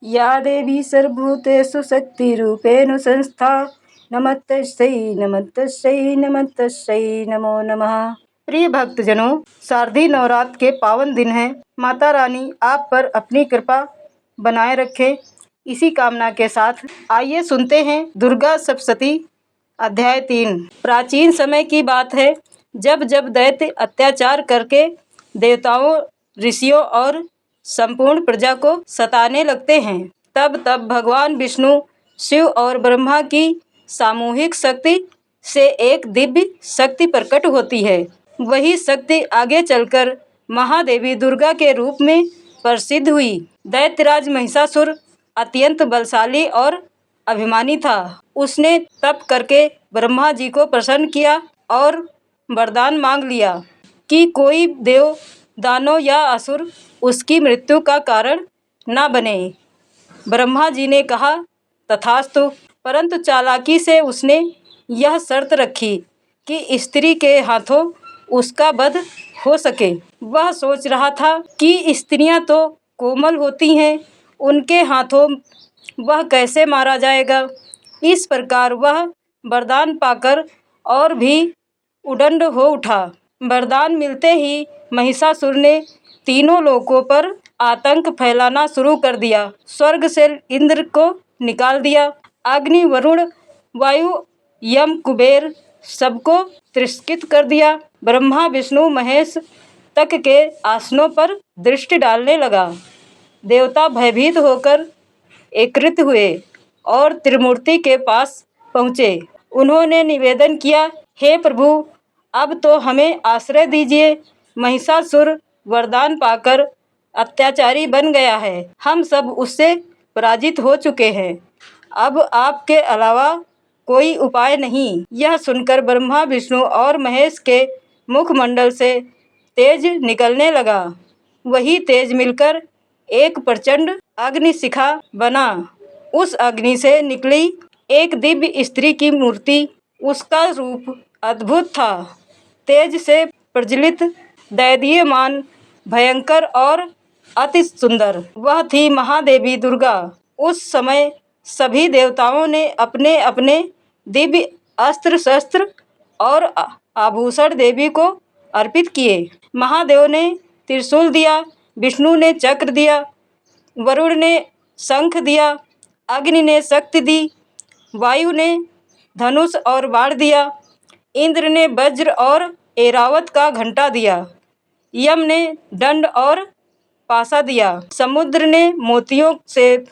या देवी सर्वभूतेषु शक्तिरूपेण संस्था नमस्तस्यै नमस्तस्यै नमस्तस्यै नमो नमः। प्रिय भक्तजनों, शारदीय नवरात्र के पावन दिन हैं। माता रानी आप पर अपनी कृपा बनाए रखे, इसी कामना के साथ आइए सुनते हैं दुर्गा सप्तशती अध्याय 3। प्राचीन समय की बात है, जब जब दैत्य अत्याचार करके देवताओं, ऋषियों और संपूर्ण प्रजा को सताने लगते हैं, तब तब भगवान विष्णु, शिव और ब्रह्मा की सामूहिक शक्ति से एक दिव्य शक्ति प्रकट होती है। वही शक्ति आगे चलकर महादेवी दुर्गा के रूप में प्रसिद्ध हुई। दैत्यराज महिषासुर अत्यंत बलशाली और अभिमानी था। उसने तप करके ब्रह्मा जी को प्रसन्न किया और वरदान मांग लिया कि कोई देव, दानव या असुर उसकी मृत्यु का कारण न बने। ब्रह्मा जी ने कहा तथास्तु, परंतु चालाकी से उसने यह शर्त रखी कि स्त्री के हाथों उसका वध हो सके। वह सोच रहा था कि स्त्रियां तो कोमल होती हैं, उनके हाथों वह कैसे मारा जाएगा। इस प्रकार वह वरदान पाकर और भी उद्दंड हो उठा। वरदान मिलते ही महिषासुर ने तीनों लोकों पर आतंक फैलाना शुरू कर दिया। स्वर्ग से इंद्र को निकाल दिया, अग्नि, वरुण, वायु, यम, कुबेर सबको तिरस्कृत कर दिया। ब्रह्मा, विष्णु, महेश तक के आसनों पर दृष्टि डालने लगा। देवता भयभीत होकर एकत्रित हुए और त्रिमूर्ति के पास पहुँचे। उन्होंने निवेदन किया, हे प्रभु, अब तो हमें आश्रय दीजिए। महिषासुर वरदान पाकर अत्याचारी बन गया है, हम सब उससे पराजित हो चुके हैं। अब आपके अलावा कोई उपाय नहीं। यह सुनकर ब्रह्मा, विष्णु और महेश के मुखमंडल से तेज निकलने लगा। वही तेज मिलकर एक प्रचंड अग्निशिखा बना। उस अग्नि से निकली एक दिव्य स्त्री की मूर्ति। उसका रूप अद्भुत था, तेज से प्रज्वलित, दैदीयमान, भयंकर और अति सुंदर। वह थी महादेवी दुर्गा। उस समय सभी देवताओं ने अपने अपने दिव्य अस्त्र शस्त्र और आभूषण देवी को अर्पित किए। महादेव ने त्रिशूल दिया, विष्णु ने चक्र दिया, वरुण ने शंख दिया, अग्नि ने शक्ति दी, वायु ने धनुष और बाण दिया, इंद्र ने वज्र और ऐरावत का घंटा दिया, यम ने दंड और पासा दिया, समुद्र ने मोतियों से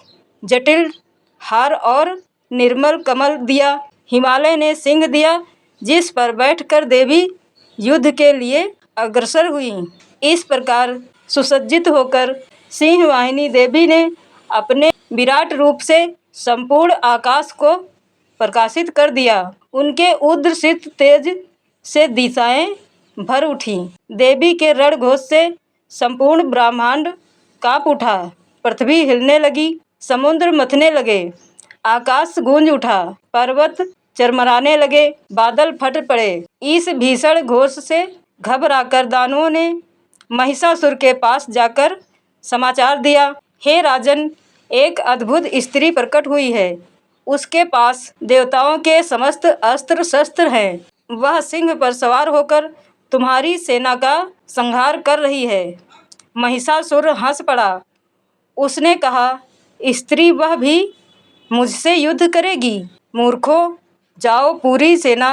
जटिल हार और निर्मल कमल दिया, हिमालय ने सिंह दिया, जिस पर बैठकर देवी युद्ध के लिए अग्रसर हुई। इस प्रकार सुसज्जित होकर सिंह वाहिनी देवी ने अपने विराट रूप से संपूर्ण आकाश को प्रकाशित कर दिया। उनके उद्रसित तेज से दिशाएं भर उठी। देवी के रण घोष से संपूर्ण ब्रह्मांड कांप उठा। पृथ्वी हिलने लगी, समुद्र मथने लगे, आकाश गूंज उठा, पर्वत चरमराने लगे, बादल फट पड़े। इस भीषण घोष से घबराकर दानवों ने महिषासुर के पास जाकर समाचार दिया, हे राजन, एक अद्भुत स्त्री प्रकट हुई है। उसके पास देवताओं के समस्त अस्त्र शस्त्र हैं। वह सिंह पर सवार होकर तुम्हारी सेना का संहार कर रही है। महिषासुर हंस पड़ा। उसने कहा, स्त्री, वह भी मुझसे युद्ध करेगी? मूर्खों, जाओ पूरी सेना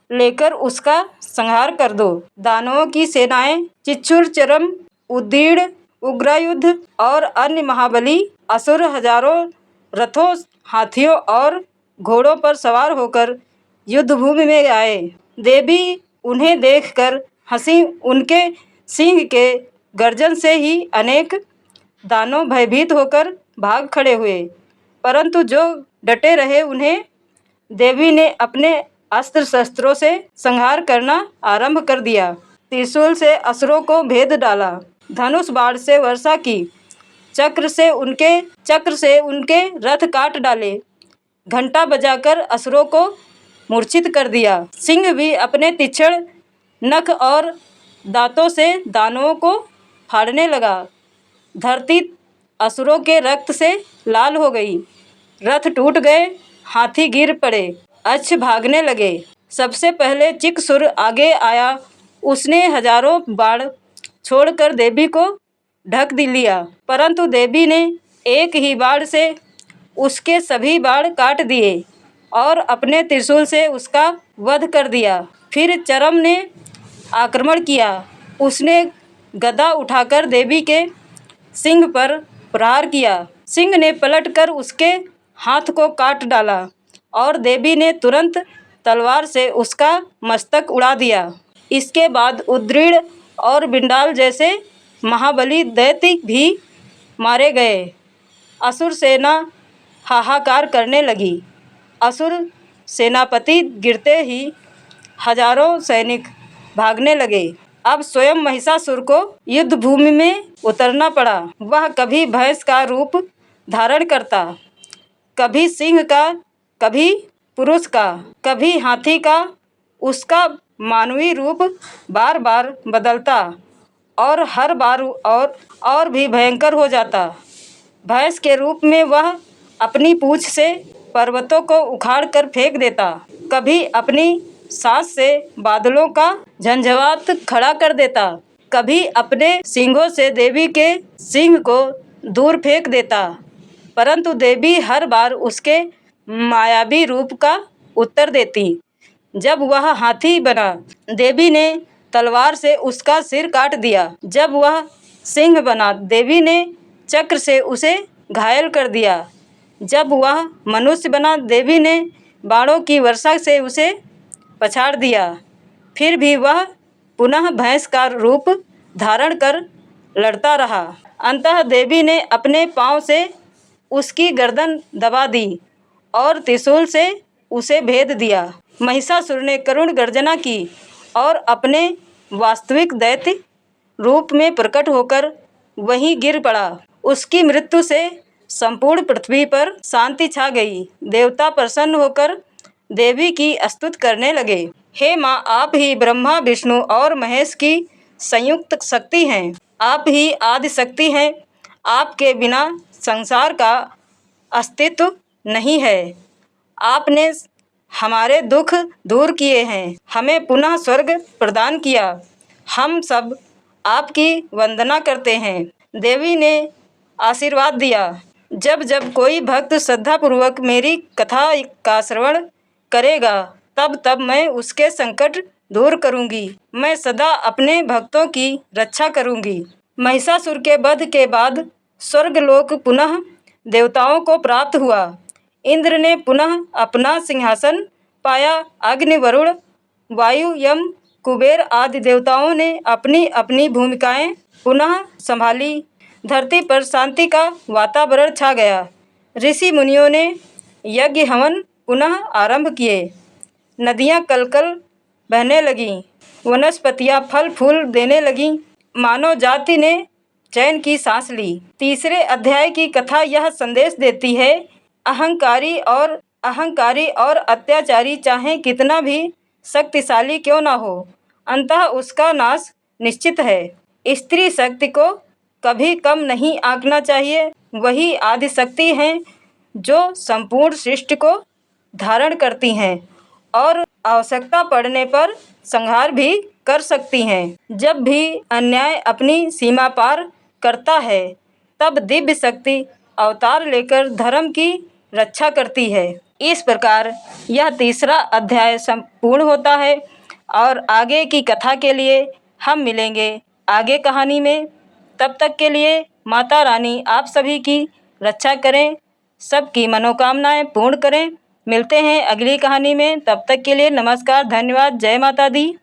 लेकर उसका संहार कर दो। दानवों की सेनाएं चिच्छुर, चरम, उद्दीर्ण, उग्रायुध और अन्य महाबली असुर हजारों रथों, हाथियों और घोड़ों पर सवार होकर युद्धभूमि में आए। देवी उन्हें देखकर हंसी। उनके सिंह के गर्जन से ही अनेक दानव भयभीत होकर भाग खड़े हुए, परंतु जो डटे रहे उन्हें देवी ने अपने अस्त्र शस्त्रों से संहार करना आरंभ कर दिया। त्रिशूल से असुरों को भेद डाला, धनुष बाण से वर्षा की, चक्र से उनके रथ काट डाले, घंटा बजाकर असुरों को मूर्छित कर दिया। सिंह भी अपने तीक्ष्ण नख और दांतों से दानवों को फाड़ने लगा। धरती असुरों के रक्त से लाल हो गई। रथ टूट गए, हाथी गिर पड़े, अक्ष भागने लगे। सबसे पहले चिकसुर आगे आया। उसने हजारों बाण छोड़कर देवी को ढक लिया, परंतु देवी ने एक ही बाण से उसके सभी बाण काट दिए और अपने त्रिशूल से उसका वध कर दिया। फिर चरम ने आक्रमण किया। उसने गदा उठाकर देवी के सिंह पर प्रहार किया। सिंह ने पलटकर उसके हाथ को काट डाला और देवी ने तुरंत तलवार से उसका मस्तक उड़ा दिया। इसके बाद उद्रीण और बिंडाल जैसे महाबली दैत्य भी मारे गए। असुर सेना हाहाकार करने लगी। असुर सेनापति गिरते ही हजारों सैनिक भागने लगे। अब स्वयं महिषासुर को युद्ध भूमि में उतरना पड़ा। वह कभी भैंस का रूप धारण करता, कभी सिंह का, कभी पुरुष का, कभी हाथी का। उसका मानवीय रूप बार बार बदलता और हर बार और भी भयंकर हो जाता। भैंस के रूप में वह अपनी पूंछ से पर्वतों को उखाड़ कर फेंक देता, कभी अपनी सांस से बादलों का झंझावात खड़ा कर देता, कभी अपने सींगों से देवी के सिंह को दूर फेंक देता। परंतु देवी हर बार उसके मायावी रूप का उत्तर देती। जब वह हाथी बना, देवी ने तलवार से उसका सिर काट दिया। जब वह सिंह बना, देवी ने चक्र से उसे घायल कर दिया। जब वह मनुष्य बना, देवी ने बाणों की वर्षा से उसे पछाड़ दिया। फिर भी वह पुनः भैंस का रूप धारण कर लड़ता रहा। अंततः देवी ने अपने पांव से उसकी गर्दन दबा दी और त्रिशूल से उसे भेद दिया। महिषासुर ने करुण गर्जना की और अपने वास्तविक दैत्य रूप में प्रकट होकर वहीं गिर पड़ा। उसकी मृत्यु से संपूर्ण पृथ्वी पर शांति छा गई। देवता प्रसन्न होकर देवी की स्तुति करने लगे। हे माँ, आप ही ब्रह्मा, विष्णु और महेश की संयुक्त शक्ति हैं। आप ही आदि शक्ति हैं। आपके बिना संसार का अस्तित्व नहीं है। आपने हमारे दुख दूर किए हैं, हमें पुनः स्वर्ग प्रदान किया। हम सब आपकी वंदना करते हैं। देवी ने आशीर्वाद दिया। जब जब कोई भक्त श्रद्धापूर्वक मेरी कथा का श्रवण करेगा, तब तब मैं उसके संकट दूर करूंगी। मैं सदा अपने भक्तों की रक्षा करूंगी। महिषासुर के वध के बाद स्वर्गलोक पुनः देवताओं को प्राप्त हुआ। इंद्र ने पुनः अपना सिंहासन पाया। अग्नि, वरुण, वायु, यम, कुबेर आदि देवताओं ने अपनी अपनी भूमिकाएं पुनः संभाली। धरती पर शांति का वातावरण छा गया। ऋषि मुनियों ने यज्ञ हवन पुनः आरंभ किए। नदियां कलकल बहने लगीं, वनस्पतियां फल फूल देने लगीं। मानव जाति ने चैन की सांस ली। तीसरे अध्याय की कथा यह संदेश देती है, अहंकारी और अत्याचारी चाहे कितना भी शक्तिशाली क्यों ना हो, अंततः उसका नाश निश्चित है। स्त्री शक्ति को कभी कम नहीं आंकना चाहिए। वही आदि शक्ति हैं जो संपूर्ण सृष्टि को धारण करती हैं और आवश्यकता पड़ने पर संहार भी कर सकती हैं। जब भी अन्याय अपनी सीमा पार करता है, तब दिव्य शक्ति अवतार लेकर धर्म की रक्षा करती है। इस प्रकार यह तीसरा अध्याय संपूर्ण होता है और आगे की कथा के लिए हम मिलेंगे आगे कहानी में। तब तक के लिए माता रानी आप सभी की रक्षा करें, सबकी मनोकामनाएं पूर्ण करें। मिलते हैं अगली कहानी में। तब तक के लिए नमस्कार, धन्यवाद, जय माता दी।